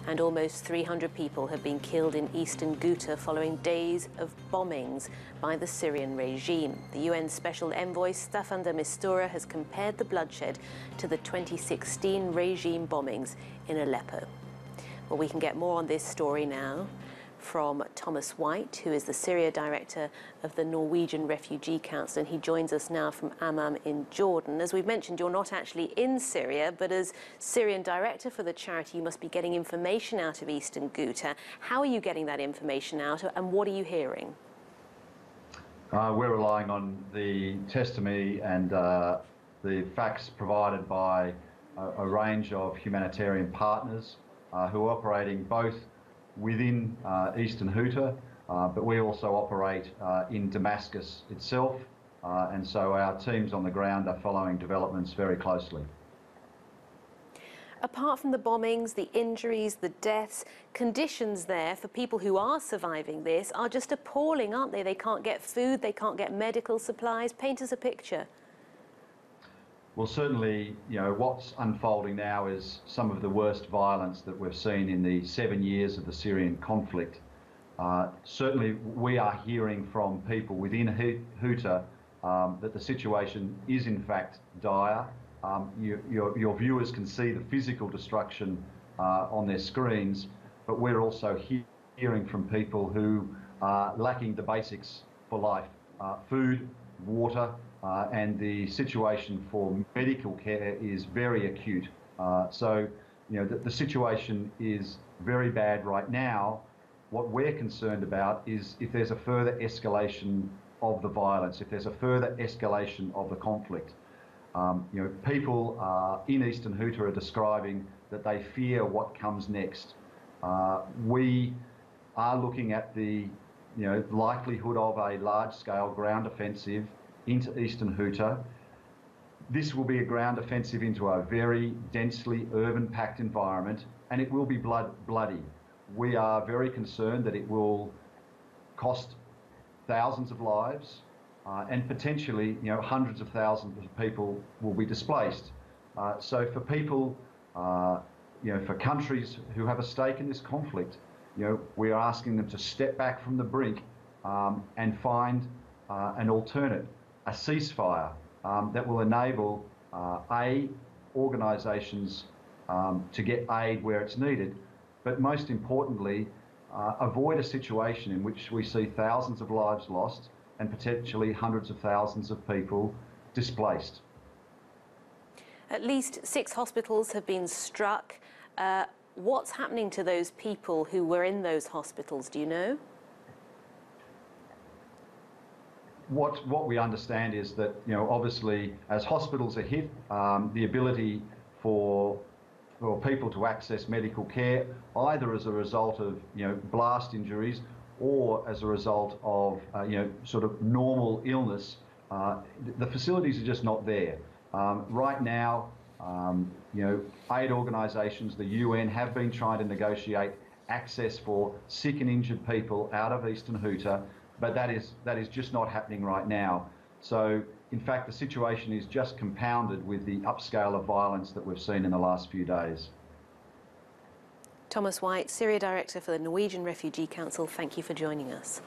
and almost 300 people have been killed in Eastern Ghouta following days of bombings by the Syrian regime. The UN Special Envoy Staffan de Mistura has compared the bloodshed to the 2016 regime bombings in Aleppo. Well, we can get more on this story now from Thomas White, who is the Syria director of the Norwegian Refugee Council, and he joins us now from Amman in Jordan. As we've mentioned, you're not actually in Syria, but as Syrian director for the charity, you must be getting information out of Eastern Ghouta. How are you getting that information out, and what are you hearing? We're relying on the testimony and the facts provided by a range of humanitarian partners who are operating both within Eastern Ghouta, but we also operate in Damascus itself, and so our teams on the ground are following developments very closely. Apart from the bombings, the injuries, the deaths, conditions there for people who are surviving this are just appalling, aren't they? They can't get food, they can't get medical supplies. Paint us a picture. Well, certainly, what's unfolding now is some of the worst violence that we've seen in the 7 years of the Syrian conflict. Certainly, we are hearing from people within Ghouta that the situation is in fact dire. Your viewers can see the physical destruction on their screens, but we're also hearing from people who are lacking the basics for life: food, water, and the situation for medical care is very acute. So, the situation is very bad right now. What we're concerned about is if there's a further escalation of the violence, if there's a further escalation of the conflict. People in Eastern Ghouta are describing that they fear what comes next. We are looking at the likelihood of a large-scale ground offensive into Eastern Ghouta. This will be a ground offensive into a very densely urban-packed environment, and it will be bloody. We are very concerned that it will cost thousands of lives, and potentially, hundreds of thousands of people will be displaced. So for people, for countries who have a stake in this conflict, we are asking them to step back from the brink and find an alternate, a ceasefire that will enable organisations to get aid where it's needed, but most importantly, avoid a situation in which we see thousands of lives lost and potentially hundreds of thousands of people displaced. At least 6 hospitals have been struck. What's happening to those people who were in those hospitals, do you know? What we understand is that, obviously, as hospitals are hit, the ability for people to access medical care, either as a result of, blast injuries or as a result of, sort of normal illness, the facilities are just not there. Right now, aid organisations, the UN, have been trying to negotiate access for sick and injured people out of Eastern Ghouta, but that is just not happening right now. So, in fact, the situation is just compounded with the upscale of violence that we've seen in the last few days. Thomas White, Syria Director for the Norwegian Refugee Council, thank you for joining us.